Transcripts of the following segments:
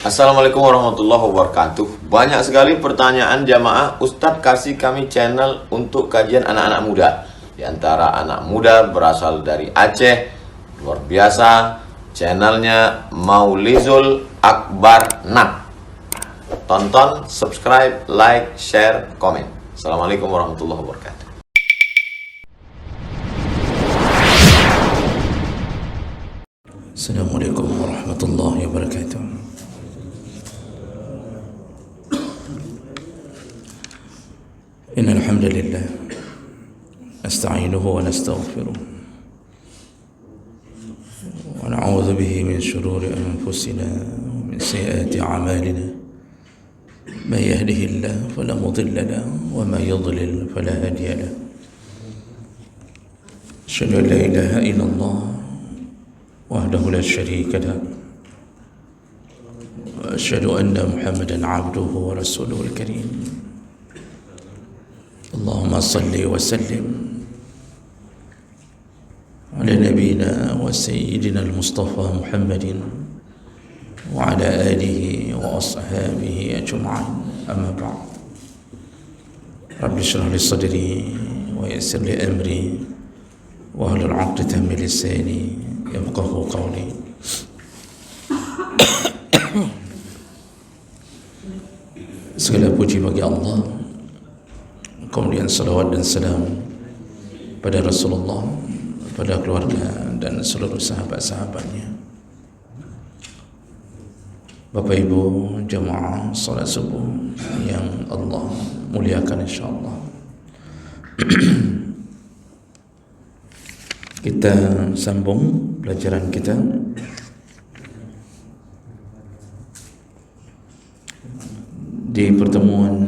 Assalamualaikum warahmatullahi wabarakatuh. Banyak sekali pertanyaan jamaah, Ustadz kasih kami channel untuk kajian anak-anak muda. Di antara anak muda berasal dari Aceh, luar biasa, channelnya Maulizul Akbar Nak. Tonton, subscribe, like, share, komen. Assalamualaikum warahmatullahi wabarakatuh. Assalamualaikum warahmatullahi wabarakatuh. إن الحمد لله نستعينه ونستغفره ونعوذ به من شرور أنفسنا ومن سيئات أعمالنا من يهده الله فلا مضل له وما يضلل فلا هادي له أشهد أن لا إله إلا الله وحده لا شريك له وأشهد أن محمدا عبده ورسوله الكريم اللهم صل وسلم على نبينا وسيدنا المصطفى محمد وعلى آله وأصحابه أجمعين أما بعد رب اشرح لي صدري ويسر لي أمري واحلل عقدة من لساني يفقهوا قولي. Segala puji bagi Allah, kemudian salawat dan salam pada Rasulullah, pada keluarga dan seluruh sahabat-sahabatnya. Bapak Ibu jemaah salat subuh yang Allah muliakan insyaallah. Kita sambung pelajaran kita di pertemuan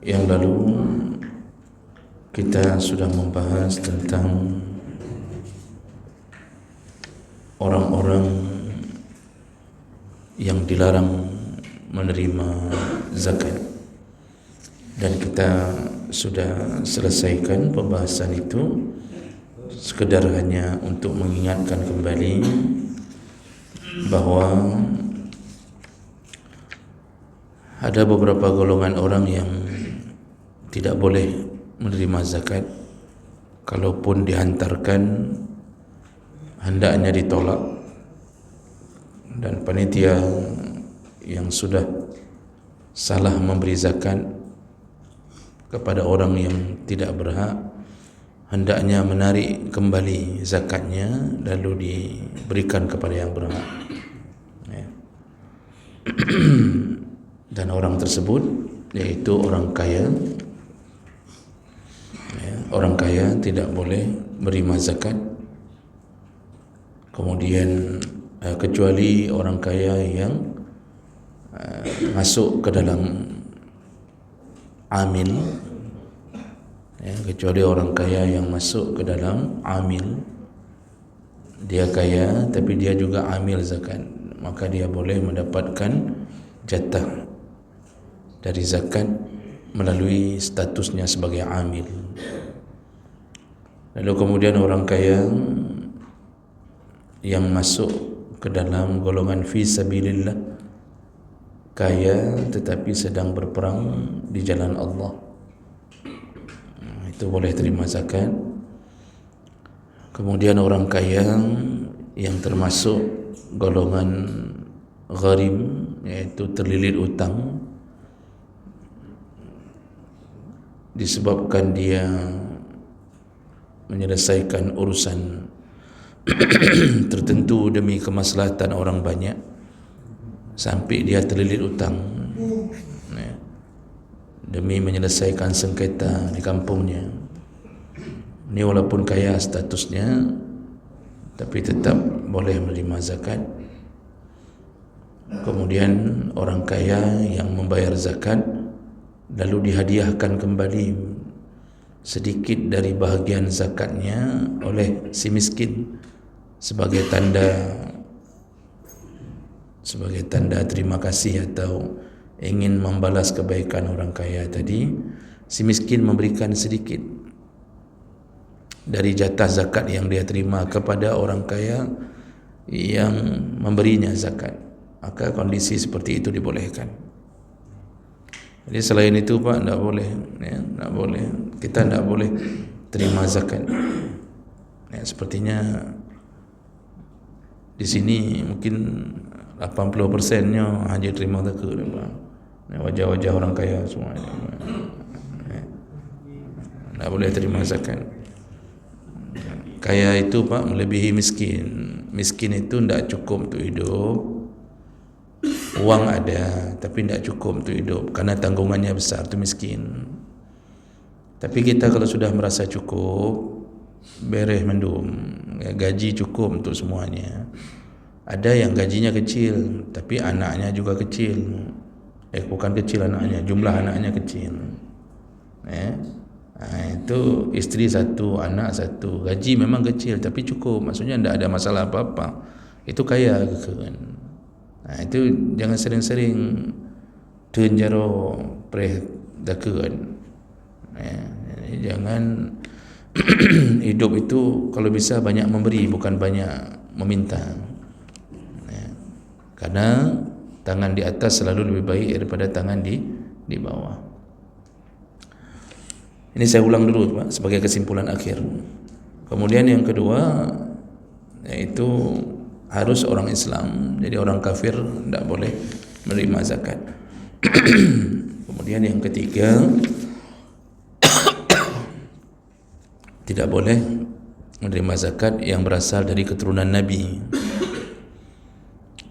yang lalu. Kita sudah membahas tentang orang-orang yang dilarang menerima zakat, dan kita sudah selesaikan pembahasan itu. Sekedar hanya untuk mengingatkan kembali bahwa ada beberapa golongan orang yang tidak boleh menerima zakat. Kalaupun dihantarkan, hendaknya ditolak, dan panitia yang sudah salah memberi zakat kepada orang yang tidak berhak hendaknya menarik kembali zakatnya lalu diberikan kepada yang berhak, ya. Dan orang tersebut yaitu orang kaya, ya, orang kaya tidak boleh menerima zakat. Kemudian kecuali orang kaya yang masuk ke dalam amil, ya, kecuali orang kaya yang masuk ke dalam amil, dia kaya tapi dia juga amil zakat, maka dia boleh mendapatkan jatah dari zakat melalui statusnya sebagai amil. Lalu kemudian orang kaya yang masuk ke dalam golongan fi sabilillah, kaya tetapi sedang berperang di jalan Allah, itu boleh terima zakat. Kemudian orang kaya yang termasuk golongan gharim, yaitu terlilit utang disebabkan dia menyelesaikan urusan tertentu demi kemaslahatan orang banyak sampai dia terlilit utang, ya, demi menyelesaikan sengketa di kampungnya. Ini walaupun kaya statusnya, tapi tetap boleh menerima zakat. Kemudian orang kaya yang membayar zakat lalu dihadiahkan kembali sedikit dari bahagian zakatnya oleh si miskin sebagai tanda terima kasih atau ingin membalas kebaikan orang kaya tadi. Si miskin memberikan sedikit dari jatah zakat yang dia terima kepada orang kaya yang memberinya zakat. maka kondisi seperti itu dibolehkan. Jadi selain itu Pak, tidak boleh, ya, tidak boleh. Kita tidak boleh terima zakat. Ya, sepertinya di sini mungkin 80%-nya hanya terima zakat, Pak. Ya, wajah-wajah orang kaya semua ini, Pak. Ya, tidak boleh terima zakat. Kaya itu Pak melebihi miskin. Miskin itu tidak cukup untuk hidup. Uang ada tapi tidak cukup untuk hidup karena tanggungannya besar, itu miskin. Tapi kita kalau sudah merasa cukup, beres mendum, gaji cukup untuk semuanya. Ada yang gajinya kecil tapi anaknya juga kecil. Bukan kecil anaknya, jumlah anaknya kecil. Itu istri satu, anak satu, gaji memang kecil tapi cukup, maksudnya tidak ada masalah apa-apa. Itu kaya kan. Itu jangan sering-sering tunjaro preh dakeun. Jangan hidup itu kalau bisa banyak memberi, bukan banyak meminta. Karena tangan di atas selalu lebih baik daripada tangan di bawah. Ini saya ulang dulu Pak sebagai kesimpulan akhir. Kemudian yang kedua yaitu harus orang Islam. Jadi orang kafir tidak boleh menerima zakat. Kemudian yang ketiga tidak boleh menerima zakat yang berasal dari keturunan Nabi.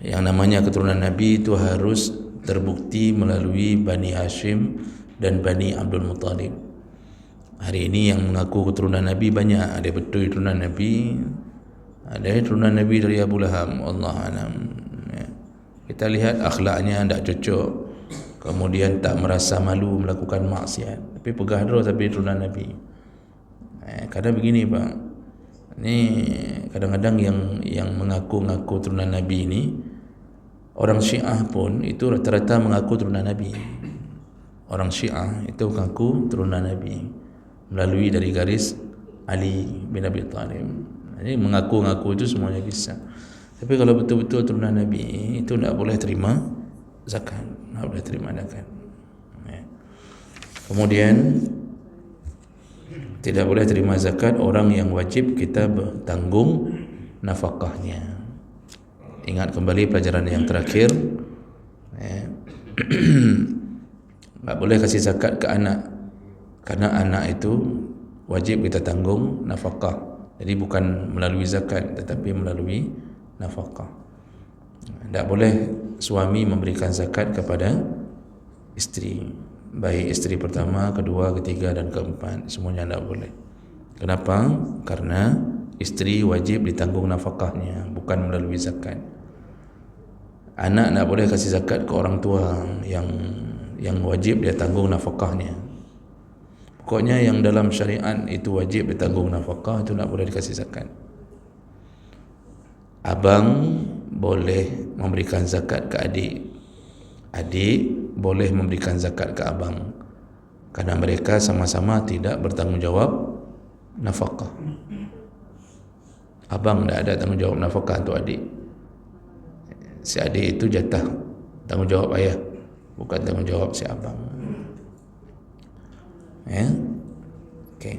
Yang namanya keturunan Nabi itu harus terbukti melalui Bani Hashim dan Bani Abdul Muttalib. Hari ini yang mengaku keturunan Nabi banyak. Ada betul keturunan Nabi, ada keturunan Nabi dari Abu Lahab. Allah alam. Kita lihat akhlaknya tidak cocok, kemudian tak merasa malu melakukan maksiat, tapi pegah terus tapi keturunan Nabi. Kadang begini Pak, ini kadang-kadang yang mengaku-ngaku keturunan Nabi ini, orang Syiah pun itu rata-rata mengaku keturunan Nabi. Orang Syiah itu mengaku keturunan Nabi melalui dari garis Ali bin Abi Thalib. Jadi mengaku-ngaku itu semuanya bisa. Tapi kalau betul-betul turunan Nabi itu tidak boleh terima zakat, tidak boleh terima zakat. Kemudian tidak boleh terima zakat orang yang wajib kita tanggung nafkahnya. Ingat kembali pelajaran yang terakhir. Tak boleh kasih zakat ke anak, karena anak itu wajib kita tanggung nafkah. Jadi bukan melalui zakat tetapi melalui nafkah. Tak boleh suami memberikan zakat kepada isteri, baik isteri pertama, kedua, ketiga dan keempat, semuanya tak boleh. Kenapa? Karena isteri wajib ditanggung nafkahnya, bukan melalui zakat. Anak tak boleh kasih zakat ke orang tua yang wajib dia tanggung nafkahnya. Pokoknya yang dalam syariat itu wajib ditanggung nafkah, itu tak boleh dikasih zakat. Abang boleh memberikan zakat ke adik, adik boleh memberikan zakat ke abang, karena mereka sama-sama tidak bertanggungjawab nafkah. Abang tidak ada tanggungjawab nafkah untuk adik. Si adik itu jatah tanggungjawab ayah, bukan tanggungjawab si abang. Okay.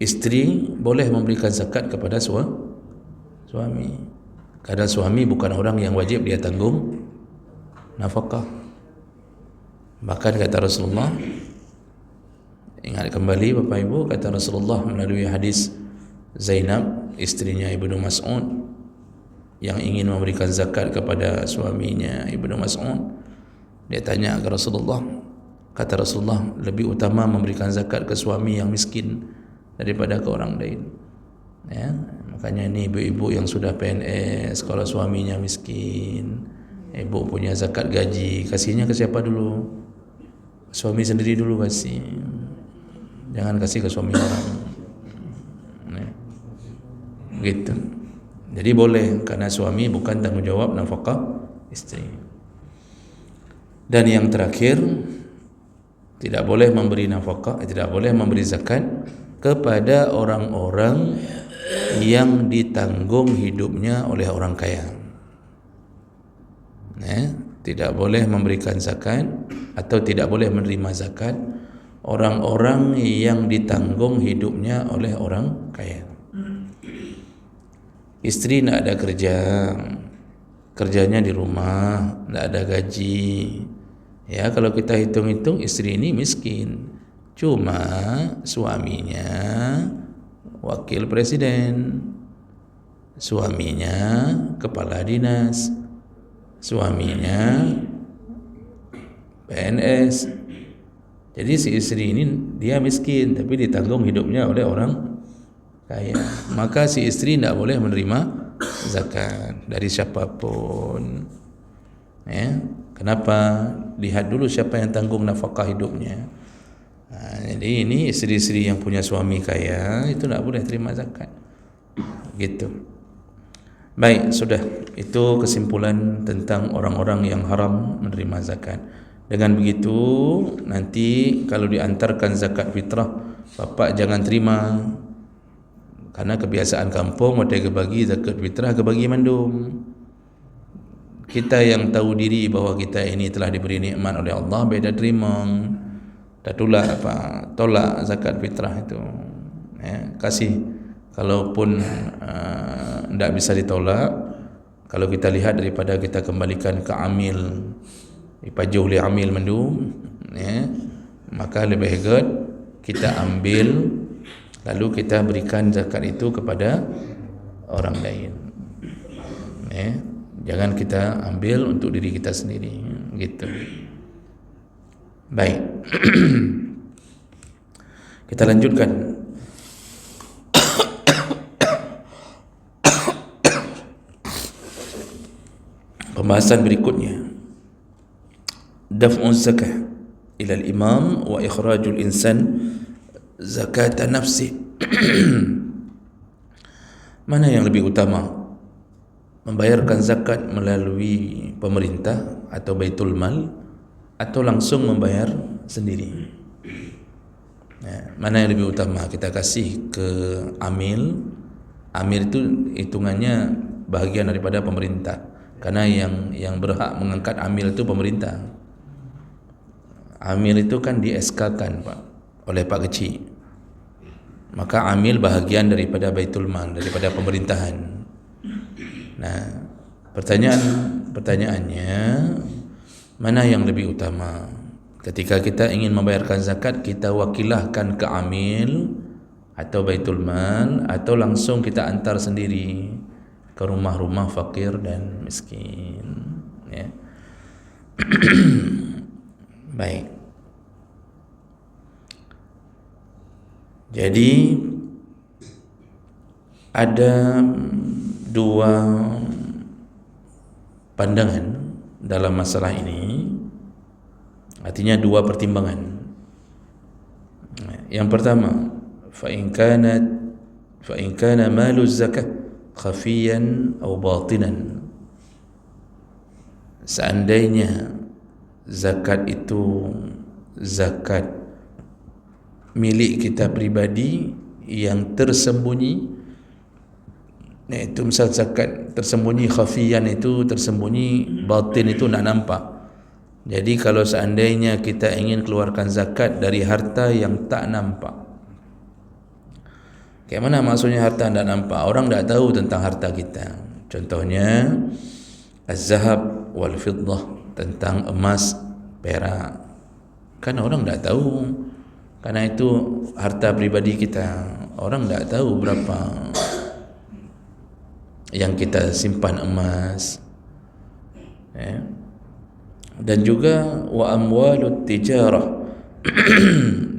Isteri boleh memberikan zakat kepada suami, karena suami bukan orang yang wajib dia tanggung nafkah. Bahkan kata Rasulullah, ingat kembali Bapak Ibu, kata Rasulullah melalui hadis Zainab, istrinya Ibnu Mas'ud, yang ingin memberikan zakat kepada suaminya Ibnu Mas'ud. Dia tanya ke Rasulullah, kata Rasulullah, lebih utama memberikan zakat ke suami yang miskin daripada ke orang lain. Makanya ini ibu-ibu yang sudah PNS, kalau suaminya miskin, ibu punya zakat gaji, kasihnya ke siapa dulu? Suami sendiri dulu kasih, jangan kasih ke suami orang. Begitu. Jadi boleh, karena suami bukan tanggungjawab nafkah istri. Dan yang terakhir, tidak boleh memberi nafkah, tidak boleh memberi zakat kepada orang-orang yang ditanggung hidupnya oleh orang kaya. tidak boleh memberikan zakat atau tidak boleh menerima zakat orang-orang yang ditanggung hidupnya oleh orang kaya. Isteri nak ada kerja, kerjanya di rumah, tak ada gaji. Ya, kalau kita hitung-hitung isteri ini miskin. Cuma suaminya wakil presiden, suaminya kepala dinas, suaminya PNS. Jadi si istri ini dia miskin tapi ditanggung hidupnya oleh orang kaya. Maka si istri tidak boleh menerima zakat dari siapapun. Ya, kenapa? Lihat dulu siapa yang tanggung nafkah hidupnya. Jadi ini istri-istri yang punya suami kaya itu tidak boleh terima zakat. Gitu. Baik, sudah. Itu kesimpulan tentang orang-orang yang haram menerima zakat. Dengan begitu, nanti kalau diantarkan zakat fitrah, bapak jangan terima. Karena kebiasaan kampung, mereka bagi zakat fitrah, bagi mandum. Kita yang tahu diri bahawa kita ini telah diberi nikmat oleh Allah, beda terima. Dah tolak zakat fitrah itu. Ya, kasih. Kalaupun tidak bisa ditolak, kalau kita lihat daripada kita kembalikan ke amil, dipajuh oleh amil mendum, ya, maka lebih baik kita ambil lalu kita berikan zakat itu kepada orang lain. Ya, jangan kita ambil untuk diri kita sendiri, gitu. Baik. Kita lanjutkan. Pembahasan berikutnya, daf'u zakah ila al-imam wa ikhrajul insan zakat nafsi. Mana yang lebih utama, membayarkan zakat melalui pemerintah atau baitul mal atau langsung membayar sendiri? Ya, mana yang lebih utama? Kita kasih ke amil. Amil itu hitungannya bahagian daripada pemerintah. Karena yang berhak mengangkat amil itu pemerintah. Amil itu kan di SK-kan Pak oleh Pak Kecil. Maka amil bahagian daripada baitul mal, daripada pemerintahan. Nah, pertanyaannya, mana yang lebih utama? Ketika kita ingin membayarkan zakat, kita wakilahkan ke amil atau baitul mal, atau langsung kita antar sendiri ke rumah-rumah fakir dan miskin, ya. Baik. Jadi ada dua pandangan dalam masalah ini, artinya dua pertimbangan. Yang pertama, fa in kana malu zakah khafiyan atau batinan, seandainya zakat itu zakat milik kita pribadi yang tersembunyi, iaitu misal zakat tersembunyi, khafiyan itu tersembunyi, batin itu nak nampak. Jadi kalau seandainya kita ingin keluarkan zakat dari harta yang tak nampak, kayak mana maksudnya harta tak nampak? Orang tak tahu tentang harta kita. Contohnya az-zahab wal fiddah, tentang emas, perak. Kan orang tak tahu. Karena itu harta pribadi kita. Orang tak tahu berapa yang kita simpan emas. Ya. Dan juga wa amwalut tijarah.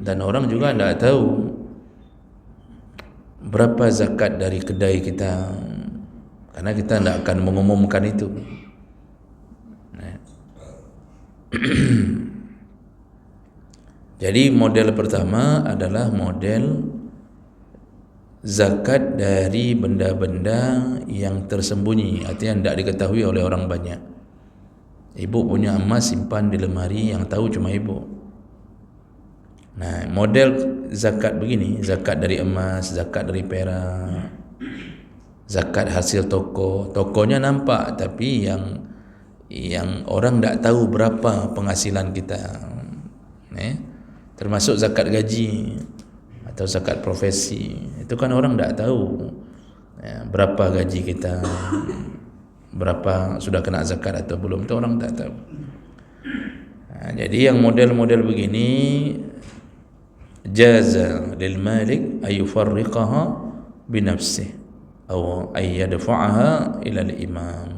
Dan orang juga tak tahu berapa zakat dari kedai kita, karena kita tidak akan mengumumkan itu. Jadi model pertama adalah model zakat dari benda-benda yang tersembunyi, artinya tidak diketahui oleh orang banyak. Ibu punya emas simpan di lemari, yang tahu cuma ibu. Nah, model zakat begini, zakat dari emas, zakat dari perak, zakat hasil toko. Tokonya nampak, tapi yang orang tak tahu berapa penghasilan kita, termasuk zakat gaji atau zakat profesi. Itu kan orang tak tahu berapa gaji kita, berapa sudah kena zakat atau belum, itu orang tak tahu. Jadi yang model-model begini, jaza lil malik ay yufarriqaha bi nafsihi atau ay yadfa'aha ila al imam.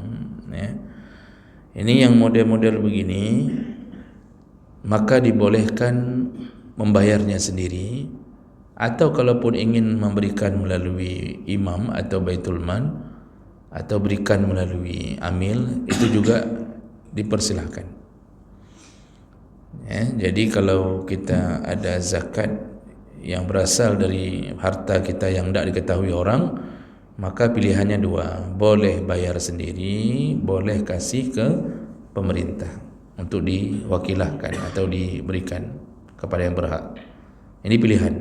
Ini yang model-model begini, maka dibolehkan membayarnya sendiri, atau kalaupun ingin memberikan melalui imam atau baitul mal atau berikan melalui amil, itu juga dipersilahkan. Jadi kalau kita ada zakat yang berasal dari harta kita yang tidak diketahui orang, maka pilihannya dua, boleh bayar sendiri, boleh kasih ke pemerintah untuk diwakilahkan atau diberikan kepada yang berhak. Ini pilihan.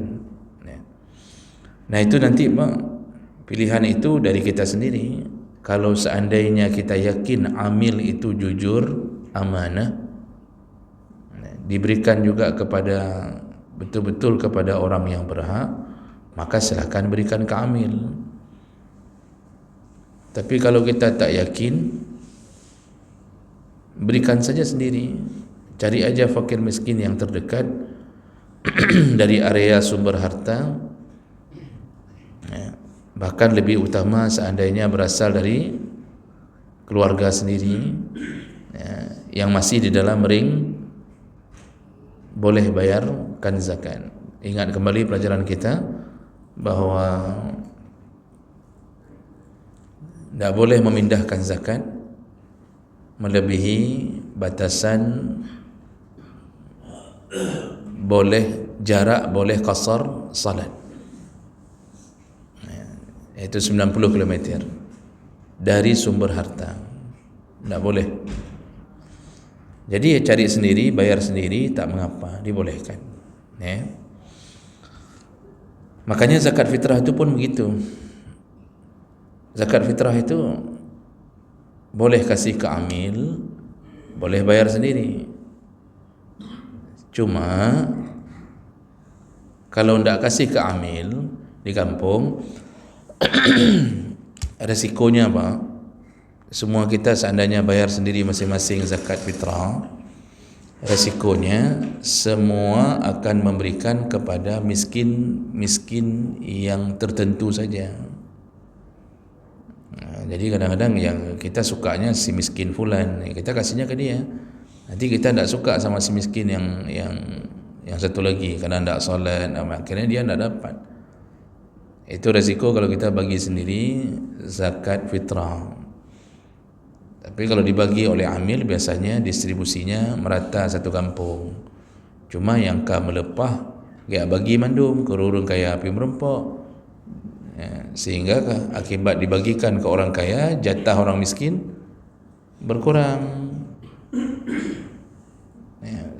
Nah itu nanti pilihan itu dari kita sendiri. Kalau seandainya kita yakin amil itu jujur, amanah, diberikan juga kepada betul-betul kepada orang yang berhak, maka silakan berikan ke amil. Tapi kalau kita tak yakin, berikan saja sendiri. Cari aja fakir miskin yang terdekat dari area sumber harta, bahkan lebih utama seandainya berasal dari keluarga sendiri, yang masih di dalam ring boleh bayarkan zakat. Ingat kembali pelajaran kita bahawa tidak boleh memindahkan zakat melebihi batasan, boleh jarak, boleh qasar salat, iaitu 90 km dari sumber harta. Tidak boleh. Jadi cari sendiri, bayar sendiri, tak mengapa, dibolehkan. Makanya zakat fitrah itu pun begitu. Zakat fitrah itu boleh kasih ke amil, boleh bayar sendiri. Cuma kalau tidak kasih ke amil di kampung, resikonya apa? Semua kita seandainya bayar sendiri masing-masing zakat fitrah, resikonya semua akan memberikan kepada miskin yang tertentu saja. Jadi kadang-kadang yang kita sukanya si miskin fulan, kita kasihnya ke dia. Nanti kita tidak suka sama si miskin yang satu lagi, kerana tidak solat, akhirnya dia tidak dapat. Itu resiko kalau kita bagi sendiri zakat fitrah. Tapi kalau dibagi oleh amil, biasanya distribusinya merata satu kampung. Cuma yang ka melepah, dia bagi mandum ke orang kaya api merempok, sehingga akibat dibagikan ke orang kaya, jatah orang miskin berkurang.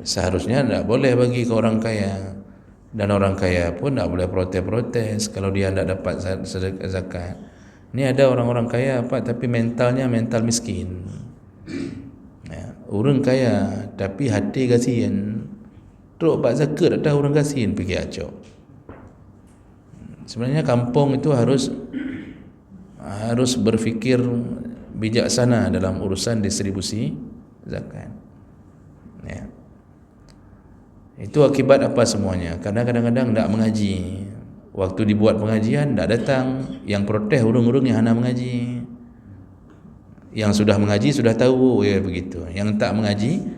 Seharusnya tidak boleh bagi ke orang kaya, dan orang kaya pun tidak boleh protes-protes kalau dia tidak dapat zakat. Ini ada orang-orang kaya tapi mentalnya mental miskin. Orang kaya tapi hati kasihan. Teruk pak zakat ada orang kasihan pergi acok. Sebenarnya kampung itu harus berfikir bijaksana dalam urusan distribusi zakat. Itu akibat apa semuanya? Karena kadang-kadang tidak mengaji. Waktu dibuat pengajian tidak datang, yang protes urung-urung yang hana mengaji. Yang sudah mengaji sudah tahu ya begitu. Yang tak mengaji,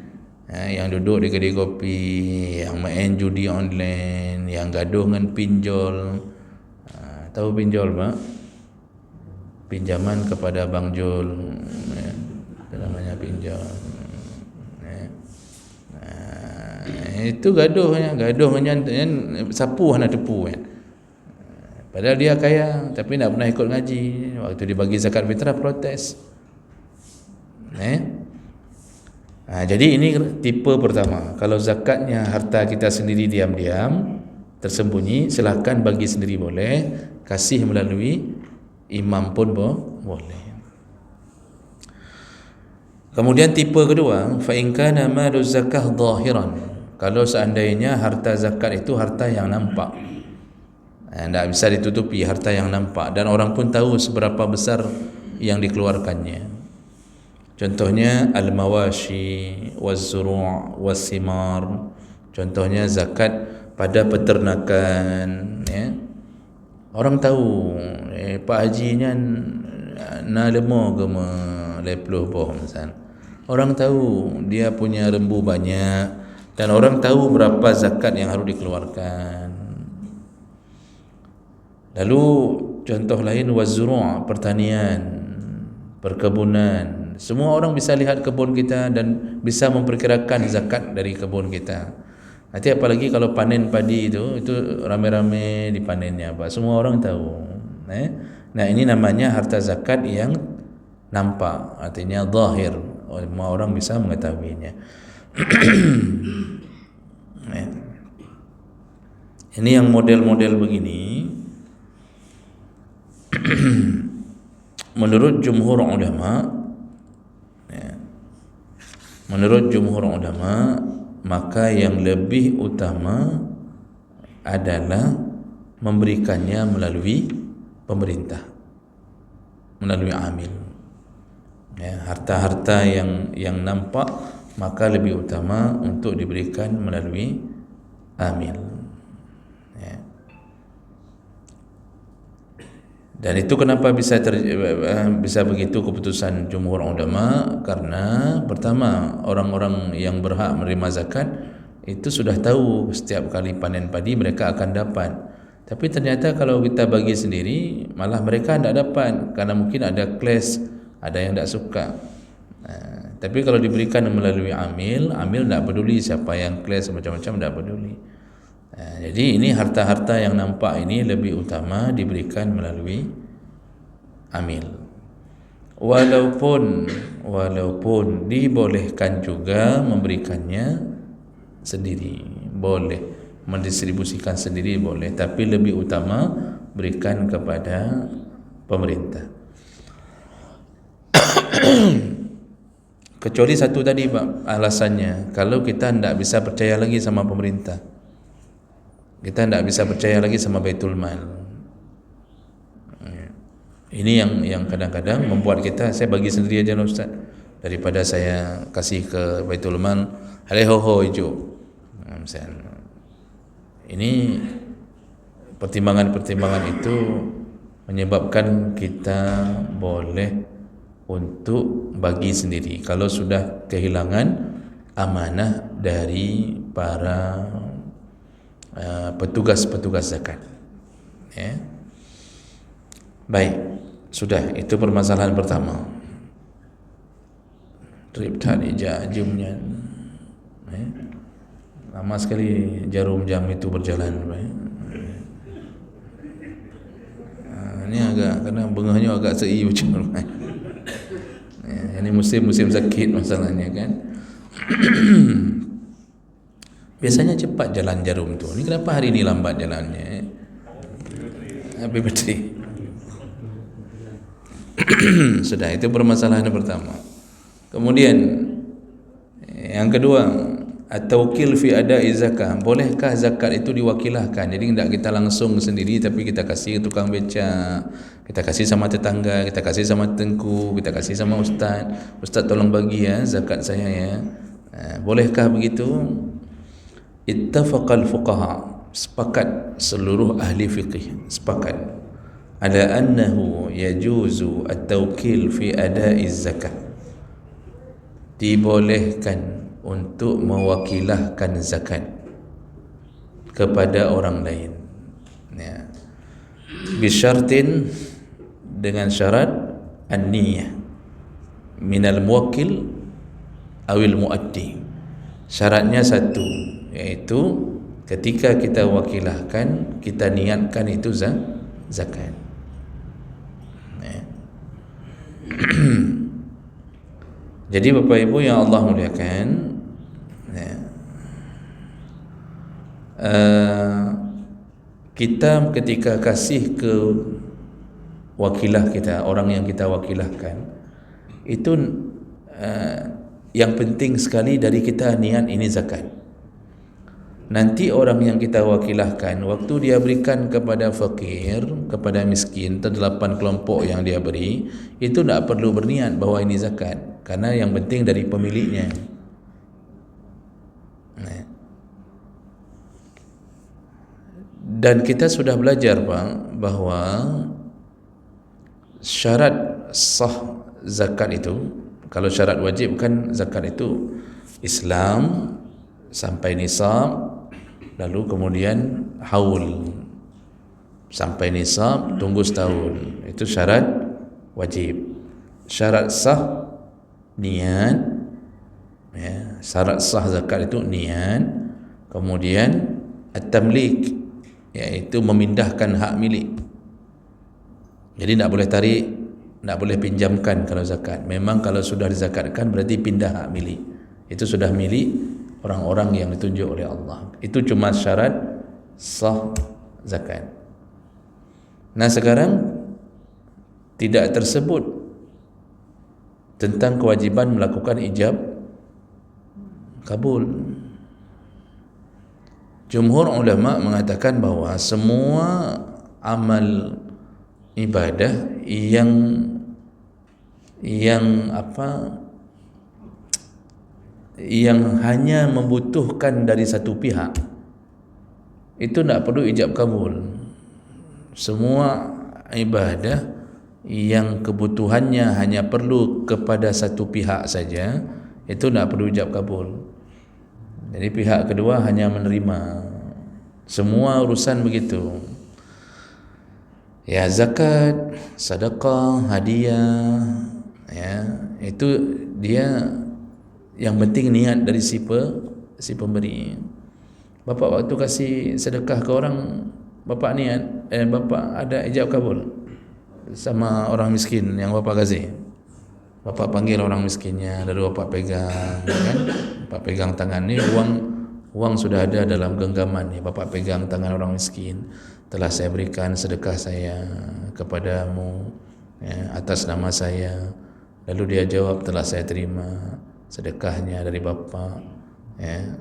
yang duduk di kedai kopi, yang main judi online, yang gaduh dengan pinjol. Tahu pinjol pak? Pinjaman kepada Bang Jol, namanya pinjol. Itu gaduhnya sapu hana tepu kan. Padahal dia kaya tapi tidak pernah ikut ngaji. Waktu dibagi zakat fitrah protes. Jadi ini tipe pertama. Kalau zakatnya harta kita sendiri diam-diam tersembunyi, silakan bagi sendiri boleh, kasih melalui imam pun boleh. Kemudian tipe kedua, fa in kana malu zakah zahiran. Kalau seandainya harta zakat itu harta yang nampak, tidak bisa ditutupi, harta yang nampak dan orang pun tahu seberapa besar yang dikeluarkannya. Contohnya al-mawashi waz-zuru' was-simar. Contohnya zakat pada peternakan, ya. Orang tahu Pak Haji nya na lemo ke me 20 boh misal. Orang tahu dia punya rembu banyak dan orang tahu berapa zakat yang harus dikeluarkan. Lalu contoh lain waz-zuru', pertanian, perkebunan. Semua orang bisa lihat kebun kita dan bisa memperkirakan zakat dari kebun kita. Nanti apalagi kalau panen padi itu rame-rame dipanennya apa, semua orang tahu. Nah ini namanya harta zakat yang nampak, artinya zahir, semua orang bisa mengetahuinya. Ini yang model-model begini menurut jumhur ulama, maka yang lebih utama adalah memberikannya melalui pemerintah, melalui amil. Harta-harta yang nampak maka lebih utama untuk diberikan melalui amil. Dan itu kenapa bisa begitu keputusan jumhur ulama? Karena pertama, orang-orang yang berhak menerima zakat itu sudah tahu setiap kali panen padi mereka akan dapat. Tapi ternyata kalau kita bagi sendiri, malah mereka tidak dapat karena mungkin ada clash, ada yang tidak suka. Tapi kalau diberikan melalui amil tidak peduli siapa yang clash, macam-macam tidak peduli. Jadi ini harta-harta yang nampak ini lebih utama diberikan melalui amil. Walaupun dibolehkan juga memberikannya sendiri, boleh mendistribusikan sendiri boleh, tapi lebih utama berikan kepada pemerintah. Kecuali satu tadi Pak, alasannya kalau kita tidak bisa percaya lagi sama pemerintah, kita tidak bisa percaya lagi sama Baitul Mal. Ini yang kadang-kadang membuat kita, saya bagi sendiri aja Ustaz, daripada saya kasih ke Baitul Mal halehoho hijau. Misalnya. Ini pertimbangan-pertimbangan itu menyebabkan kita boleh untuk bagi sendiri kalau sudah kehilangan amanah dari para petugas-petugas zakat. Baik, sudah, itu permasalahan pertama. Trip tadi jumnya lama sekali jarum jam itu berjalan. Ini agak, karena bengahnya agak sei macam ini musim sakit masalahnya kan. Biasanya cepat jalan jarum tu. Ini kenapa hari ini lambat jalannya? Habis bateri. Sudah, itu permasalahan pertama. Kemudian yang kedua, at-tawkil fi ada'i zakah. Bolehkah zakat itu diwakilahkan? Jadi tidak kita langsung sendiri, tapi kita kasih tukang beca, kita kasih sama tetangga, kita kasih sama tengku, kita kasih sama ustaz. Ustaz tolong bagi ya zakat saya ya. Bolehkah begitu? Ittafaqal fuqaha, sepakat seluruh ahli fiqih sepakat ala annahu yajuzu at-tawkil fi ada'i zakah. Dibolehkan untuk mewakilahkan zakat kepada orang lain, ya. Bisyartin, dengan syarat an-niyah minal muwakkil awil muaddi. Syaratnya satu, yaitu ketika kita wakilahkan kita niatkan itu zakat. Jadi Bapak Ibu yang Allah muliakan, kita ketika kasih ke wakilah kita, orang yang kita wakilahkan, itu yang penting sekali dari kita niat ini zakat. Nanti orang yang kita wakilahkan, waktu dia berikan kepada fakir, kepada miskin, terdelapan kelompok yang dia beri, itu tidak perlu berniat bahawa ini zakat, karena yang penting dari pemiliknya. Dan kita sudah belajar Pak, bahawa syarat sah zakat itu, kalau syarat wajib kan zakat itu Islam sampai nisab, lalu kemudian haul sampai nisab, tunggu setahun, itu syarat wajib. Syarat sah niat, ya, syarat sah zakat itu niat, kemudian at-tamlik, iaitu memindahkan hak milik. Jadi tidak boleh tarik, tidak boleh pinjamkan kalau zakat. Memang kalau sudah dizakatkan berarti pindah hak milik, itu sudah milik orang-orang yang ditunjuk oleh Allah. Itu cuma syarat sah zakat. Nah sekarang tidak tersebut tentang kewajiban melakukan ijab kabul. Jumhur ulama mengatakan bahawa semua amal ibadah yang hanya membutuhkan dari satu pihak itu tidak perlu ijab kabul. Semua ibadah yang kebutuhannya hanya perlu kepada satu pihak saja, itu tidak perlu ijab kabul. Jadi pihak kedua hanya menerima. Semua urusan begitu. Ya, zakat, sedekah, hadiah, ya, itu dia yang penting niat dari si pemberi. Bapak waktu kasih sedekah ke orang, bapak niat, bapak ada ijab kabul sama orang miskin yang bapak kasih. Bapak panggil orang miskinnya, lalu bapak pegang, kan? Bapak pegang tangan ni, uang sudah ada dalam genggaman ni. Bapak pegang tangan orang miskin. Telah saya berikan sedekah saya kepadamu, ya, atas nama saya. Lalu dia jawab, telah saya terima sedekahnya dari bapak, ya,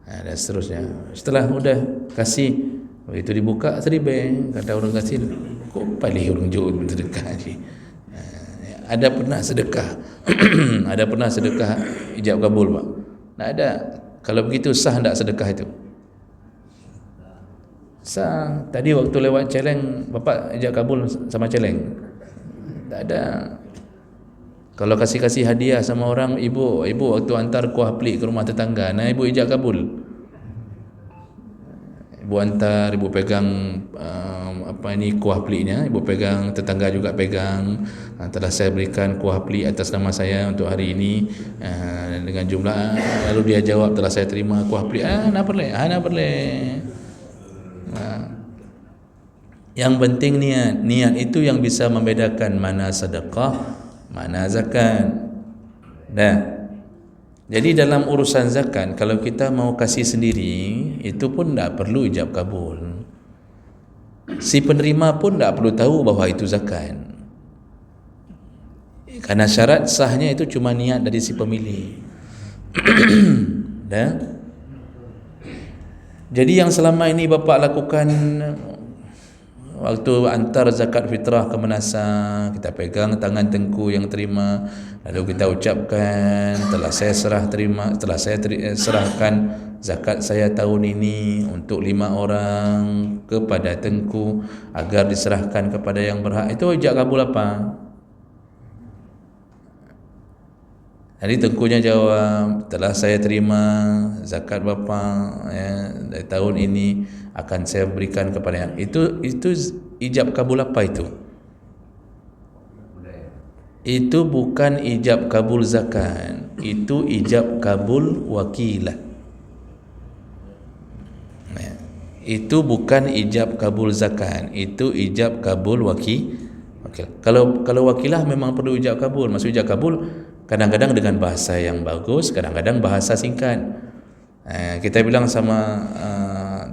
dan seterusnya. Setelah udah kasih, begitu dibuka seribeng, kata orang kasih, kok paling orang jauh sedekah ni. Ada pernah sedekah ada pernah sedekah ijab kabul Pak? Tak ada. Kalau begitu sah tak sedekah itu? Sah. Tadi waktu lewat celeng bapak ijab kabul sama celeng? Tak ada. Kalau kasih hadiah sama orang, ibu waktu hantar kuah pelik ke rumah tetangga, nah ibu ijab kabul. Ibu hantar, ibu pegang kuah peliknya, ibu pegang, tetangga juga pegang. Telah saya berikan kuah pelik atas nama saya untuk hari ini dengan jumlah, lalu dia jawab, telah saya terima kuah pelik. Nak boleh. Yang penting niat itu yang bisa membedakan mana sedekah, mana zakat. Jadi dalam urusan zakat, kalau kita mau kasih sendiri, itu pun tak perlu ijab kabul. Si penerima pun tak perlu tahu bahawa itu zakat, karena syarat sahnya itu cuma niat dari si pemilih. Jadi yang selama ini bapak lakukan, waktu antar zakat fitrah ke Manasa, kita pegang tangan tengku yang terima, lalu kita ucapkan, telah saya serahkan zakat saya tahun ini untuk 5 orang kepada tengku agar diserahkan kepada yang berhak. Itu ijab kabul apa? Jadi tengkunya jawab, telah saya terima zakat bapa, ya, dari tahun ini akan saya berikan kepada yang itu ijab kabul apa itu? Itu bukan ijab kabul zakat, itu ijab kabul wakilah. Ya. Itu bukan ijab kabul zakat, itu ijab kabul wakil. Kalau wakilah memang perlu ijab kabul. Maksud ijab kabul kadang-kadang dengan bahasa yang bagus, kadang-kadang bahasa singkat. Kita bilang sama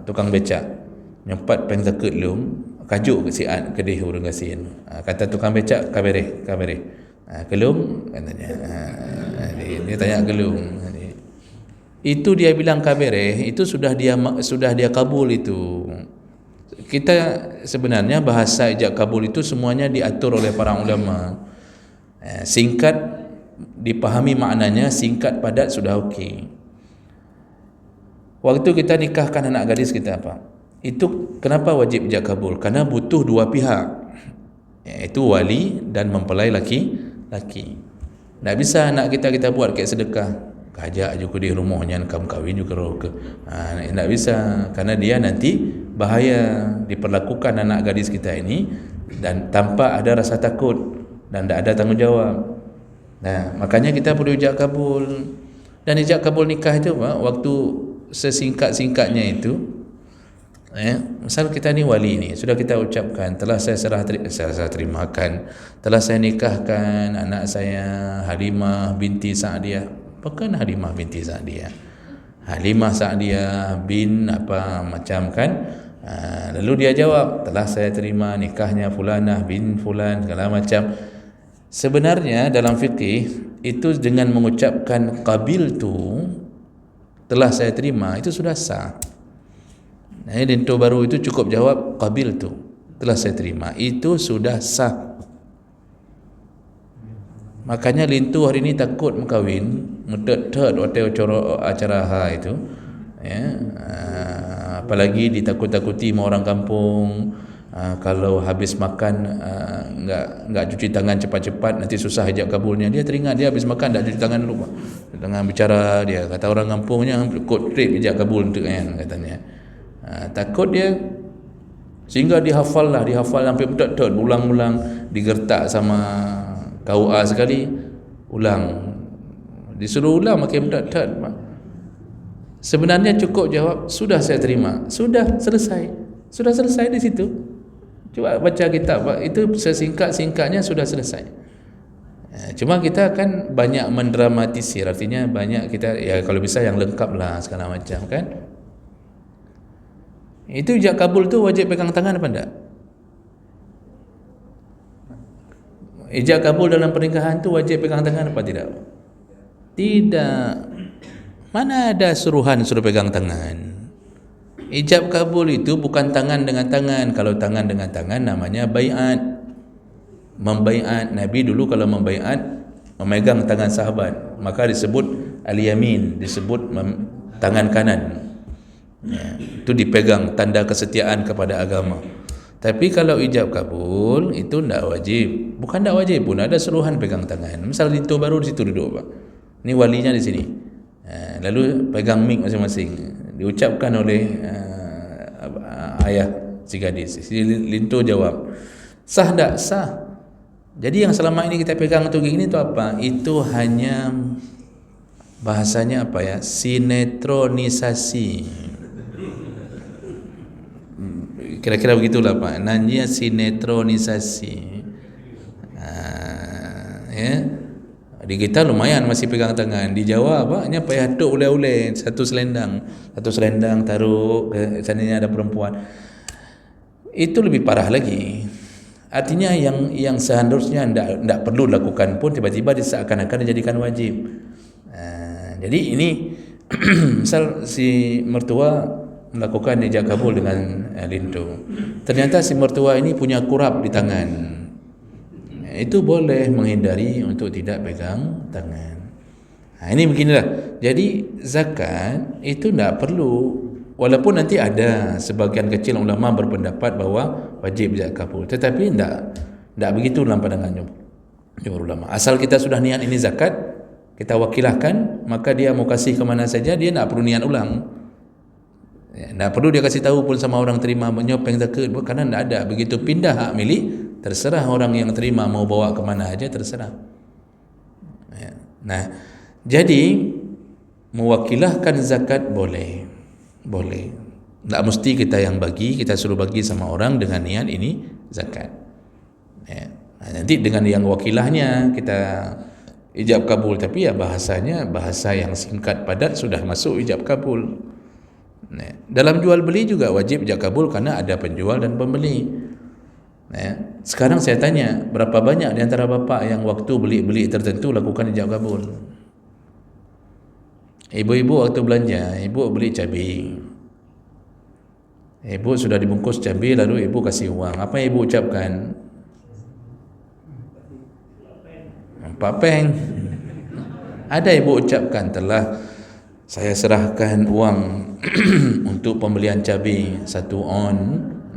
tukang becak, nyempat peng zakat lum, kajuk ke siat kedih urang gasin. Kata tukang becak kabere. Kelum katanya. Dia tanya gelung. Itu dia bilang kabere, itu sudah dia kabul itu. Kita sebenarnya bahasa ijab kabul itu semuanya diatur oleh para ulama. Singkat dipahami maknanya, singkat padat sudah okey. Waktu kita nikahkan anak gadis kita apa? Itu kenapa wajib ijab kabul? Karena butuh dua pihak, iaitu wali dan mempelai laki. Tak bisa anak kita buat kayak sedekah, kajak juga di rumahnya kamu kahwin juga ke. Tak bisa, karena dia nanti bahaya diperlakukan anak gadis kita ini dan tanpa ada rasa takut dan tak ada tanggungjawab. Nah, makanya kita perlu ijab kabul. Dan ijab kabul nikah itu waktu sesingkat-singkatnya itu, misal kita ni wali ni, sudah kita ucapkan, telah saya terimakan, telah saya nikahkan anak saya Halimah binti Sa'diyah. Bukan Halimah binti Sa'diyah, Halimah Sa'diyah bin apa macam kan. Lalu dia jawab, telah saya terima nikahnya Fulanah bin Fulan segala macam. Sebenarnya dalam fikih itu dengan mengucapkan qabil tu, telah saya terima, itu sudah sah. Lintu baru itu cukup jawab qabil tu, telah saya terima, itu sudah sah. Makanya lintu hari ini takut mengkahwin, medet-det hotel acara itu, apalagi ditakut-takuti sama orang kampung. Kalau habis makan enggak cuci tangan cepat-cepat nanti susah ijab kabulnya. Dia teringat dia habis makan tak cuci tangan dulu. Dengan bicara dia kata orang kampungnya kod trip ijab kabul untuk kan katanya. Takut dia sehingga dihafal sampai betul-betul ulang-ulang, digertak sama KUA sekali, ulang. Disuruh ulang makin betul-betul. Sebenarnya cukup jawab sudah saya terima, sudah selesai di situ. Cuba baca kitab, itu sesingkat-singkatnya sudah selesai. Cuma kita kan banyak mendramatisir, artinya banyak kita kalau bisa yang lengkap lah segala macam kan. Itu ijab kabul tu wajib pegang tangan apa enggak? Ijab kabul dalam pernikahan tu wajib pegang tangan apa tidak? Tidak. Mana ada suruhan suruh pegang tangan? Ijab kabul itu bukan tangan dengan tangan. Kalau tangan dengan tangan namanya bai'at. Membai'at. Nabi dulu kalau membai'at memegang tangan sahabat, maka disebut al-yamin, disebut tangan kanan. Itu dipegang, tanda kesetiaan kepada agama. Tapi kalau ijab kabul itu tidak wajib. Bukan tidak wajib pun, ada suruhan pegang tangan. Misal lintu baru di situ duduk, Pak. Ini walinya di sini. Lalu pegang mic masing-masing. Diucapkan oleh ayah si gadis. Si lintu jawab, sah tak? Sah. Jadi yang selama ini kita pegang tu gini tu apa? Itu hanya bahasanya apa ya? Sinetronisasi. Kira-kira begitulah Pak. Namanya sinetronisasi. Ya. Di kita lumayan masih pegang tangan. Di Jawa apa? Hanya payah tuk ule-ule satu selendang taruh sananya ada perempuan. Itu lebih parah lagi. Artinya yang seharusnya tidak perlu lakukan pun tiba-tiba seakan-akan dijadikan wajib. Jadi ini misal si mertua melakukan ijab kabul dengan lintu. Ternyata si mertua ini punya kurap di tangan. Itu boleh menghindari untuk tidak pegang tangan. Ini beginilah. Jadi zakat itu tidak perlu, walaupun nanti ada sebagian kecil ulama berpendapat bahawa wajib zakat kabul, tetapi tidak begitu dalam pandangan jumhur ulama. Asal kita sudah niat ini zakat, kita wakilahkan, maka dia mau kasih ke mana saja, dia tidak perlu niat ulang. Tak perlu dia kasih tahu pun sama orang terima menyopeng zakat, kerana tidak ada. Begitu pindah hak milik, terserah orang yang terima mau bawa ke mana aja, terserah. Nah, jadi mewakilahkan zakat boleh. Tak mesti kita yang bagi, kita suruh bagi sama orang dengan niat ini zakat. Nanti dengan yang wakilahnya kita ijab kabul, tapi ya bahasanya bahasa yang singkat padat sudah masuk ijab kabul. Dalam jual beli juga wajib ijab kabul karena ada penjual dan pembeli. Sekarang saya tanya, berapa banyak di antara bapa yang waktu beli tertentu lakukan ijab kabul? Ibu-ibu waktu belanja, ibu beli cabai. Ibu sudah dibungkus cabai, lalu ibu kasih uang. Apa yang ibu ucapkan? Pak Peng. Ada ibu ucapkan, telah saya serahkan uang untuk pembelian cabai 1 on,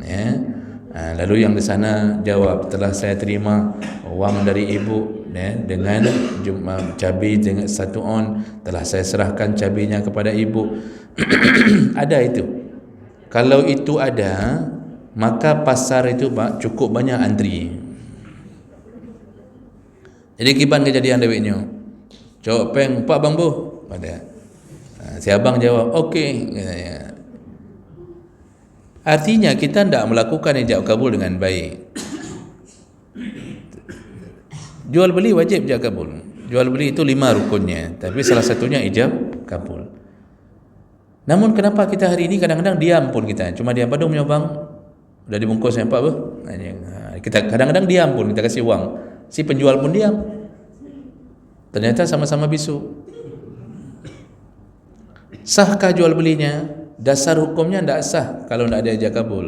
ya. Lalu yang di sana jawab, telah saya terima uang dari ibu, ya, dengan cabai dengan 1 on, telah saya serahkan cabainya kepada ibu. Ada itu. Kalau itu ada, maka pasar itu cukup banyak antri. Jadi kiban kejadian deweknya. Jawab Peng, Pak Bang Bu. Ada. Si abang jawab, okey. Artinya kita tidak melakukan ijab kabul dengan baik. Jual beli wajib ijab kabul. Jual beli itu 5 rukunnya, tapi salah satunya ijab kabul. Namun kenapa kita hari ini kadang-kadang diam pun kita. Cuma diam, padu punya bang, udah dibungkus yang Pak Bu. Kita kadang-kadang diam pun, kita kasih uang. Si penjual pun diam. Ternyata sama-sama bisu. Sahkah jual belinya? Dasar hukumnya tidak sah kalau tidak ada ijab kabul.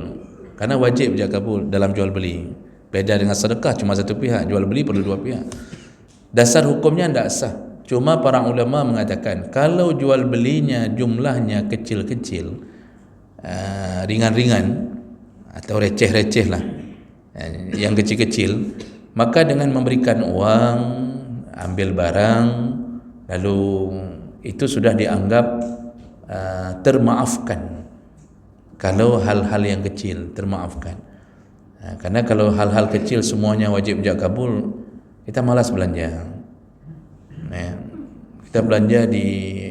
Karena wajib ijab kabul dalam jual beli. Beda dengan sedekah, cuma satu pihak. Jual beli perlu 2 pihak. Dasar hukumnya tidak sah. Cuma para ulama mengatakan kalau jual belinya jumlahnya kecil-kecil, ringan-ringan atau receh-receh lah, yang kecil-kecil, maka dengan memberikan uang, ambil barang, lalu itu sudah dianggap termaafkan. Kalau hal-hal yang kecil termaafkan. Karena kalau hal-hal kecil semuanya wajib ijab kabul, kita malas belanja. Kita belanja di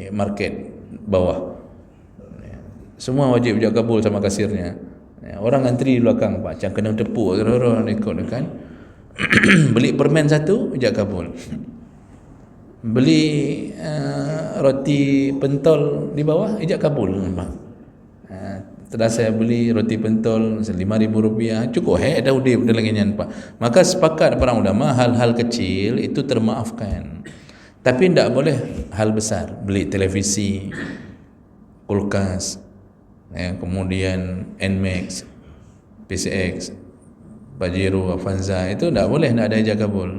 market bawah, semua wajib ijab kabul sama kasirnya. Orang antri di belakang, Pak Cang kena tepuk orang ikut kan. Beli permen 1 ijab kabul. Beli roti pentol di bawah ijab kabul, Pak. Setelah saya beli roti pentol RM5,000, cukup dah udah lengannya, Pak. Maka sepakat para ulama hal-hal kecil itu termaafkan. Tapi tidak boleh hal besar, beli televisi, kulkas, kemudian Nmax, PCX, Pajero, Avanza, itu tidak boleh, tidak ada ijab kabul.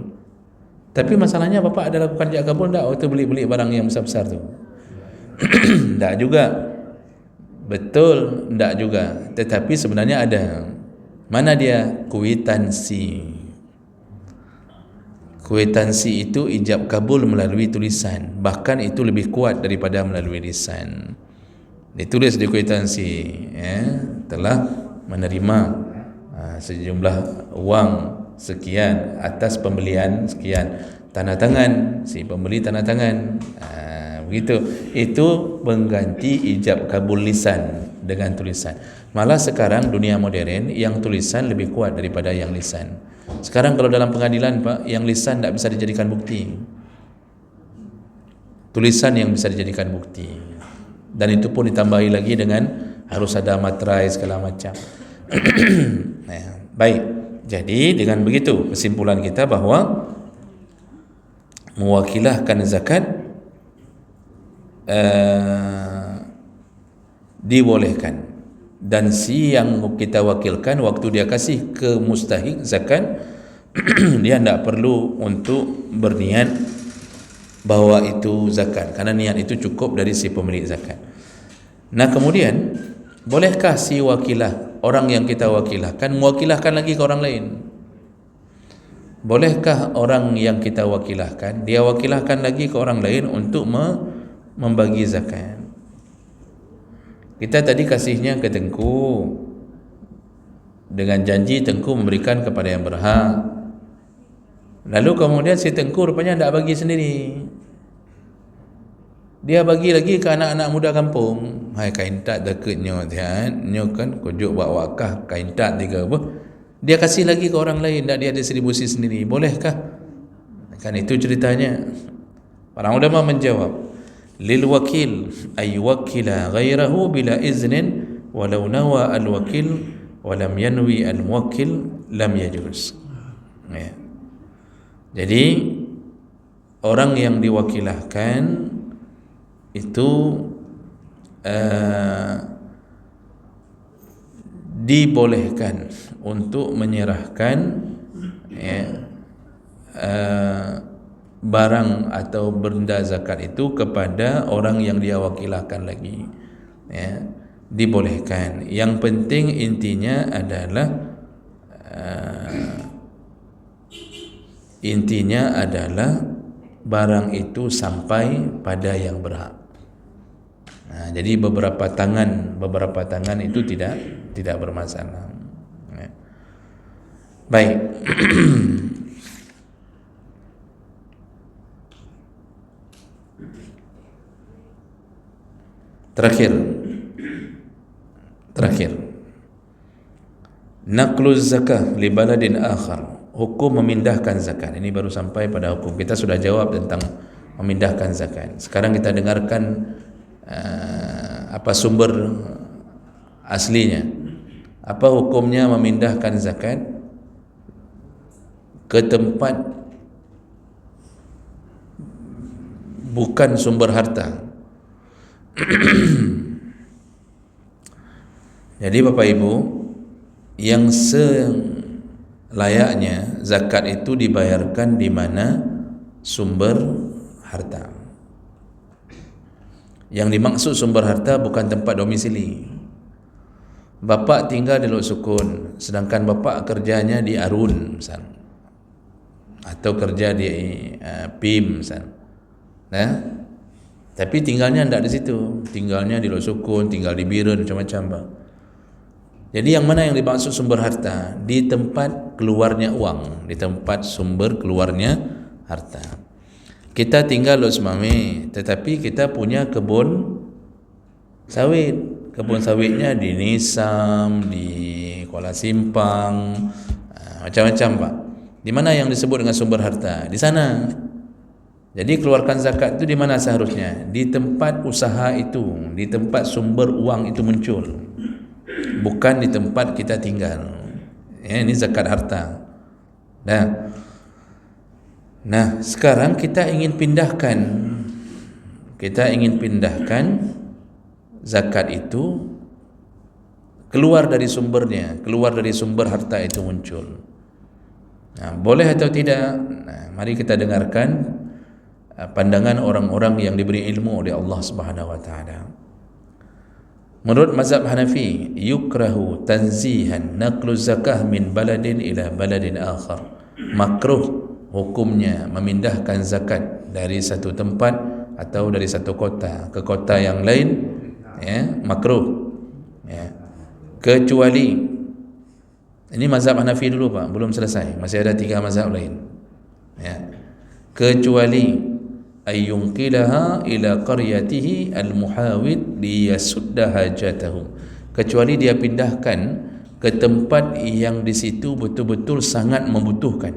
Tapi masalahnya Bapak ada lakukan ijab kabul tidak waktu beli-beli barang yang besar-besar tu? Tidak juga. Betul, tidak juga. Tetapi sebenarnya ada. Mana dia? Kwitansi. Kwitansi itu ijab kabul melalui tulisan. Bahkan itu lebih kuat daripada melalui lisan. Ditulis di kwitansi, telah menerima sejumlah uang sekian atas pembelian sekian, tanda tangan, si pembeli tanda tangan, begitu. Itu mengganti ijab kabul lisan dengan tulisan. Malah sekarang dunia modern yang tulisan lebih kuat daripada yang lisan. Sekarang kalau dalam pengadilan, Pak, yang lisan tidak bisa dijadikan bukti, tulisan yang bisa dijadikan bukti. Dan itu pun ditambahi lagi dengan harus ada materai segala macam. Baik, jadi dengan begitu kesimpulan kita bahwa mewakilahkan zakat dibolehkan, dan si yang kita wakilkan waktu dia kasih ke mustahik zakat dia tidak perlu untuk berniat bahwa itu zakat, karena niat itu cukup dari si pemilik zakat. Nah kemudian bolehkah si wakilah, orang yang kita wakilahkan, mewakilahkan lagi ke orang lain? Bolehkah orang yang kita wakilahkan, dia wakilahkan lagi ke orang lain untuk membagi zakat? Kita tadi kasihnya ke Tengku dengan janji Tengku memberikan kepada yang berhak. Lalu kemudian si Tengku rupanya tidak bagi sendiri, dia bagi lagi ke anak-anak muda kampung. Hai kain tat dekatnya nyo kan kujuk buat wakaf kain tat tiga apa. Dia kasih lagi ke orang lain, tak dia distribusi sendiri. Bolehkah? Kan itu ceritanya. Para ulama menjawab, lil wakil ay wakila ghairahu bila iznin walau nawa al wakil walam yanwi al muwakkil lam yajuz. Jadi orang yang diwakilahkan itu dibolehkan untuk menyerahkan barang atau benda zakat itu kepada orang yang dia wakilkan lagi, dibolehkan. Yang penting intinya adalah barang itu sampai pada yang berhak. Jadi beberapa tangan itu tidak bermasalah. Baik. Terakhir. Naqluz zakah li baladin akhar. Hukum memindahkan zakat. Ini baru sampai pada hukum. Kita sudah jawab tentang memindahkan zakat. Sekarang kita dengarkan apa sumber aslinya. Apa hukumnya memindahkan zakat ke tempat bukan sumber harta. Jadi Bapak Ibu, yang selayaknya zakat itu dibayarkan di mana sumber harta. Yang dimaksud sumber harta bukan tempat domisili. Bapak tinggal di Lok Sukun, sedangkan bapak kerjanya di Arun misal, atau kerja di PIM misal. Tapi tinggalnya tidak di situ, tinggalnya di Lok Sukun, tinggal di Biren, macam-macam Pak. Jadi yang mana yang dimaksud sumber harta? Di tempat keluarnya uang, di tempat sumber keluarnya harta. Kita tinggal Lok Semame, tetapi kita punya kebun sawit. Kebun sawitnya di Nisam, di Kuala Simpang, macam-macam Pak. Di mana yang disebut dengan sumber harta? Di sana. Jadi keluarkan zakat itu di mana seharusnya? Di tempat usaha itu, di tempat sumber uang itu muncul, bukan di tempat kita tinggal. Ini zakat harta. Nah, sekarang kita ingin pindahkan zakat itu keluar dari sumbernya, keluar dari sumber harta itu muncul. Nah, boleh atau tidak? Nah, mari kita dengarkan pandangan orang-orang yang diberi ilmu oleh Allah Subhanahu wa taala. Menurut mazhab Hanafi, yukrahu tanzihan naqlu zakah min baladin ila baladin akhar. Makruh hukumnya memindahkan zakat dari satu tempat atau dari satu kota ke kota yang lain, makruh. Kecuali, ini mazhab Hanafi dulu Pak, belum selesai, masih ada 3 mazhab lain. Kecuali ayyunqilaha ila qaryatihi al-muhawid liyasudda hajatahu. Kecuali dia pindahkan ke tempat yang di situ betul-betul sangat membutuhkan.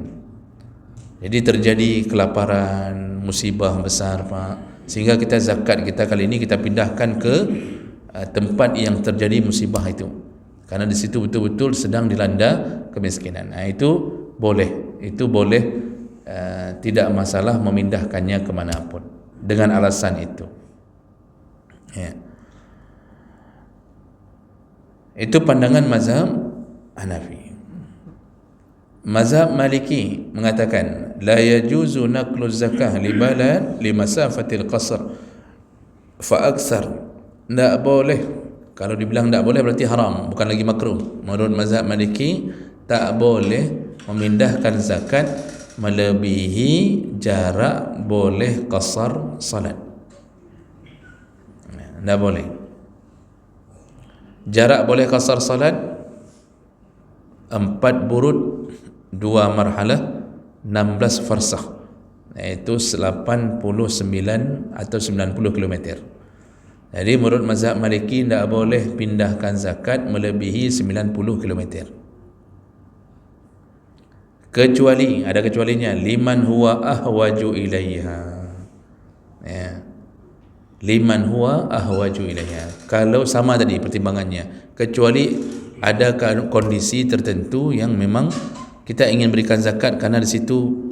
Jadi terjadi kelaparan, musibah besar Pak, sehingga kita zakat kita kali ini kita pindahkan ke tempat yang terjadi musibah itu, karena di situ betul-betul sedang dilanda kemiskinan. Nah, itu boleh, tidak masalah memindahkannya kemanapun dengan alasan itu. Itu pandangan mazhab Hanafi. Mazhab Maliki mengatakan la yajuzu naqlu zakah li balad li masafatil qasr fa aksar. Tidak boleh. Kalau dibilang tidak boleh berarti haram, bukan lagi makruh. Menurut mazhab Maliki tak boleh memindahkan zakat melebihi jarak boleh qasar salat. Tidak boleh. Jarak boleh qasar salat 4 burud 2 marhalah 16 farsakh, iaitu 89 atau 90 km. Jadi menurut mazhab Maliki tidak boleh pindahkan zakat melebihi 90 km. Kecuali, ada kecualinya, liman huwa ahwaju ilaiha. Liman huwa ahwaju ilaiha. Kalau sama tadi pertimbangannya, kecuali ada kondisi tertentu yang memang kita ingin berikan zakat karena di situ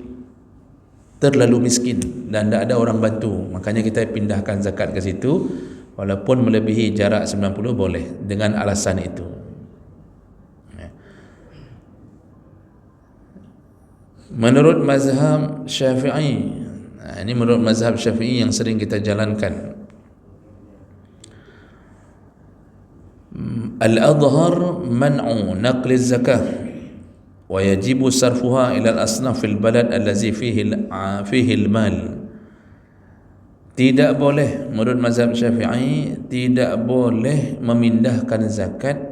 terlalu miskin dan tidak ada orang bantu, makanya kita pindahkan zakat ke situ walaupun melebihi jarak 90 boleh dengan alasan itu. Menurut mazhab Syafi'i, ini menurut mazhab Syafi'i yang sering kita jalankan, al-adhhar man'u naqli zakah wa yajibu sarfuha ila al-asnaf fil balad allazi fihi al-mal. Tidak boleh, menurut mazhab Syafi'i, tidak boleh memindahkan zakat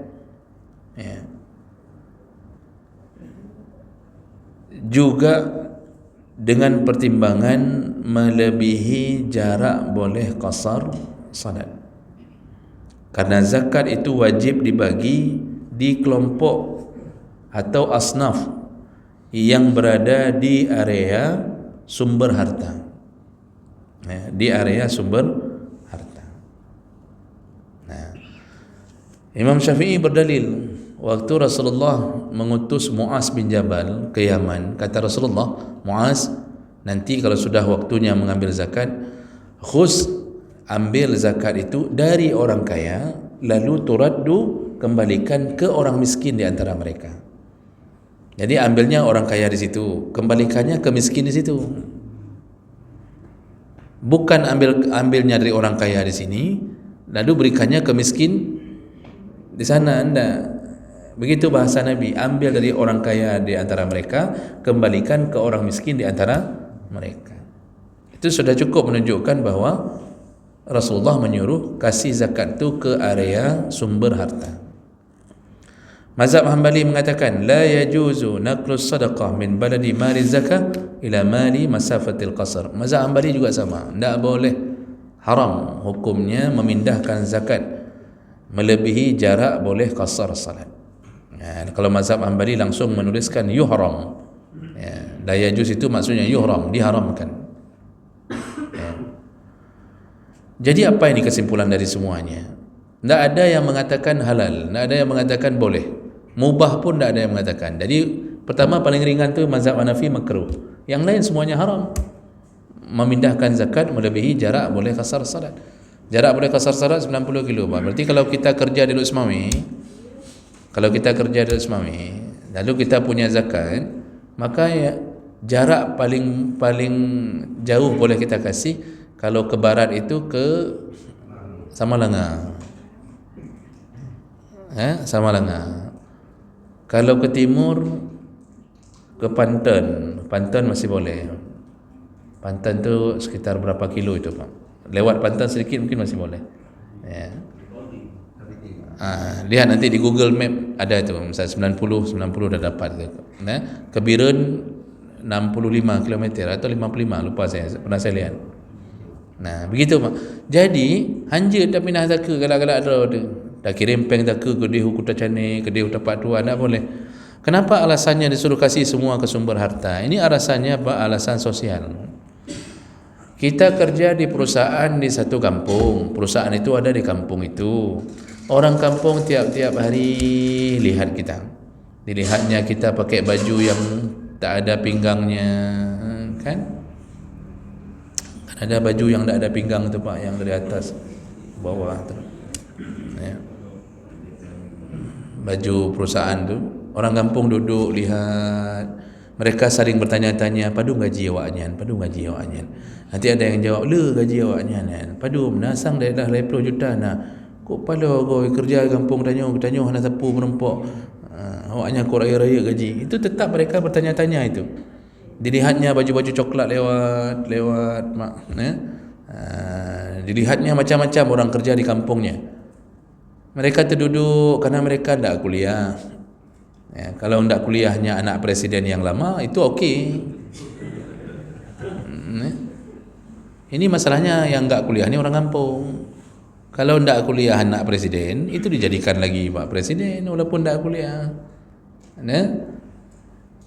juga dengan pertimbangan melebihi jarak boleh qasar salat. Karena zakat itu wajib dibagi di kelompok atau asnaf yang berada di area sumber harta, di area sumber harta. Imam Syafi'i berdalil, waktu Rasulullah mengutus Muaz bin Jabal ke Yaman, kata Rasulullah, Muaz, nanti kalau sudah waktunya mengambil zakat, ambil zakat itu dari orang kaya, lalu turaddu, kembalikan ke orang miskin di antara mereka. Jadi ambilnya orang kaya di situ, kembalikannya ke miskin di situ. Bukan ambilnya dari orang kaya di sini, lalu berikannya ke miskin di sana. Anda begitu bahasa Nabi, ambil dari orang kaya di antara mereka, kembalikan ke orang miskin di antara mereka. Itu sudah cukup menunjukkan bahwa Rasulullah menyuruh kasih zakat itu ke area sumber harta. Mazhab Hanbali mengatakan la yajuzu naqlus sadaqah min baladi mali zakah ila mali masafatil qasr. Mazhab Hanbali juga sama, tidak boleh, haram hukumnya memindahkan zakat melebihi jarak boleh qasar salat. Kalau mazhab Hanbali langsung menuliskan yuhram. La yajuz itu maksudnya yuhram, diharamkan. Jadi apa ini kesimpulan dari semuanya? Tidak ada yang mengatakan halal, tidak ada yang mengatakan boleh, mubah pun tidak ada yang mengatakan. Jadi pertama paling ringan tu mazhab Hanafi makruh, yang lain semuanya haram. Memindahkan zakat melebihi jarak boleh qasar salat. Jarak boleh qasar salat 90 kilo. Berarti kalau kita kerja di Lusmawi, lalu kita punya zakat, maka jarak paling jauh boleh kita kasih kalau ke barat itu ke Samalanga, Samalanga. Kalau ke timur ke Panten masih boleh. Panten tu sekitar berapa kilo itu Pak? Lewat Panten sedikit mungkin masih boleh. Lihat nanti di Google Map ada itu, misalnya 90 dah dapat gitu. Ke Birun 65 km atau 55, lupa pernah saya lihat. Begitu Pak. Jadi hanja dah pindah zaka galak-galak ada dah kirim peng zaka ke Dehu Kota Cane, ke Dehu tempat tuan, tak boleh. Kenapa alasannya disuruh kasih semua ke sumber harta? Ini alasannya apa? Alasan sosial. Kita kerja di perusahaan di satu kampung, perusahaan itu ada di kampung itu. Orang kampung tiap-tiap hari lihat kita. Dilihatnya kita pakai baju yang tak ada pinggangnya, kan? Ada baju yang tak ada pinggang tu Pak, yang dari atas bawah tu. Baju perusahaan tu, orang kampung duduk lihat, mereka saling bertanya-tanya, padu gaji awaknya, nanti ada yang jawab, le gaji awaknya padu menasang dah 20 juta nak. Kok pada kau kerja kampung tanya nak sapu merempok, awaknya kau raya-raya gaji. Itu tetap mereka bertanya-tanya itu. Dilihatnya baju-baju coklat lewat mak, dilihatnya macam-macam orang kerja di kampungnya. Mereka terduduk karena mereka tidak kuliah. Kalau tidak kuliahnya anak presiden yang lama itu okey. Ini masalahnya yang tidak kuliah ni orang kampung. Kalau tidak kuliah anak presiden, itu dijadikan lagi pak presiden walaupun tidak kuliah.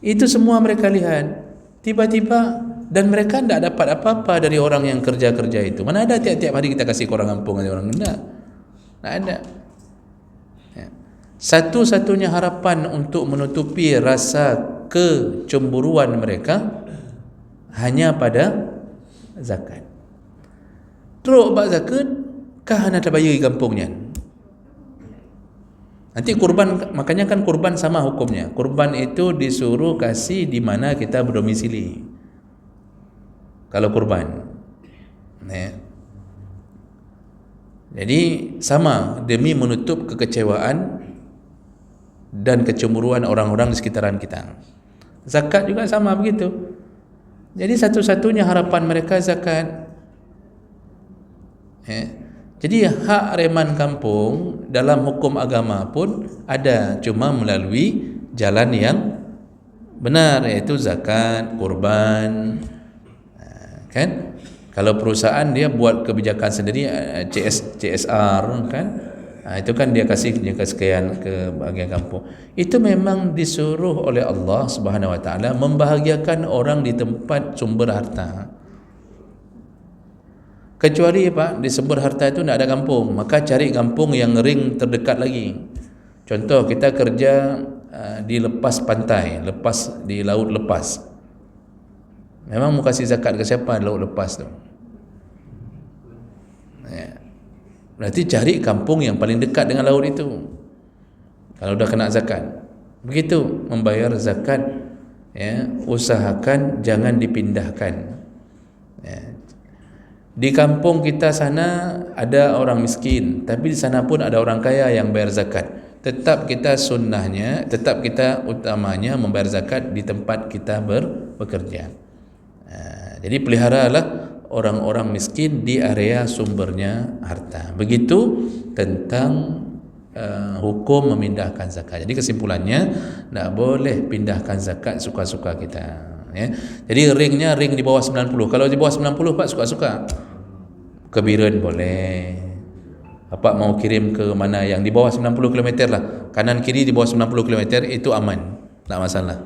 Itu semua mereka lihat. Tiba-tiba, dan mereka tidak dapat apa-apa dari orang yang kerja-kerja itu. Mana ada tiap-tiap hari kita kasih ke orang kampung ada orang, tidak ada. Satu-satunya harapan untuk menutupi rasa kecemburuan mereka, hanya pada zakat. Teruk bak zakat kah nak terbayar di kampungnya. Nanti kurban, makanya kan kurban sama hukumnya. Kurban itu disuruh kasih di mana kita berdomisili. Kalau kurban, ya. Jadi sama, demi menutup kekecewaan dan kecemburuan orang-orang di sekitaran kita. Zakat juga sama begitu. Jadi satu-satunya harapan mereka zakat. Jadi hak reman kampung dalam hukum agama pun ada, cuma melalui jalan yang benar, iaitu zakat, kurban. Kan? Kalau perusahaan dia buat kebijakan sendiri, CSR kan, itu kan dia kasih sekian ke bahagian kampung. Itu memang disuruh oleh Allah Subhanahu Wa Taala membahagiakan orang di tempat sumber harta. Kecuali Pak, di sumber harta itu tidak ada kampung, maka cari kampung yang ring terdekat lagi. Contoh, kita kerja di lepas pantai, lepas di laut lepas. Memang mau kasih zakat ke siapa laut lepas tu? Ya. Berarti cari kampung yang paling dekat dengan laut itu. Kalau dah kena zakat, begitu membayar zakat, ya, usahakan jangan dipindahkan. Ya. Di kampung kita sana ada orang miskin, tapi di sana pun ada orang kaya yang bayar zakat. Tetap kita sunnahnya, tetap kita utamanya membayar zakat di tempat kita bekerja. Jadi peliharalah orang-orang miskin di area sumbernya harta. Begitu tentang hukum memindahkan zakat. Jadi kesimpulannya, tak boleh pindahkan zakat suka-suka kita. Ya. Jadi ringnya ring di bawah 90. Kalau di bawah 90 Pak suka-suka. Ke Biren boleh. Bapak mau kirim ke mana yang di bawah 90 km lah. Kanan kiri di bawah 90 km itu aman. Tak masalah.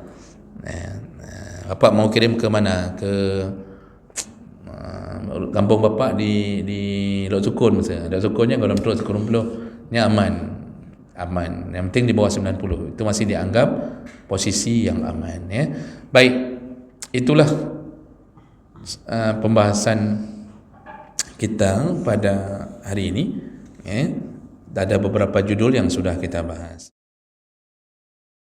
Bapak mau kirim ke mana? Ke kampung bapak di Lok Sukun misalnya. Lok Sukunnya kalau terus ke Rumploh, ni aman. Yang penting di bawah 90. Itu masih dianggap posisi yang aman, ya. Baik. Itulah pembahasan kita pada hari ini, ya. Ada beberapa judul yang sudah kita bahas.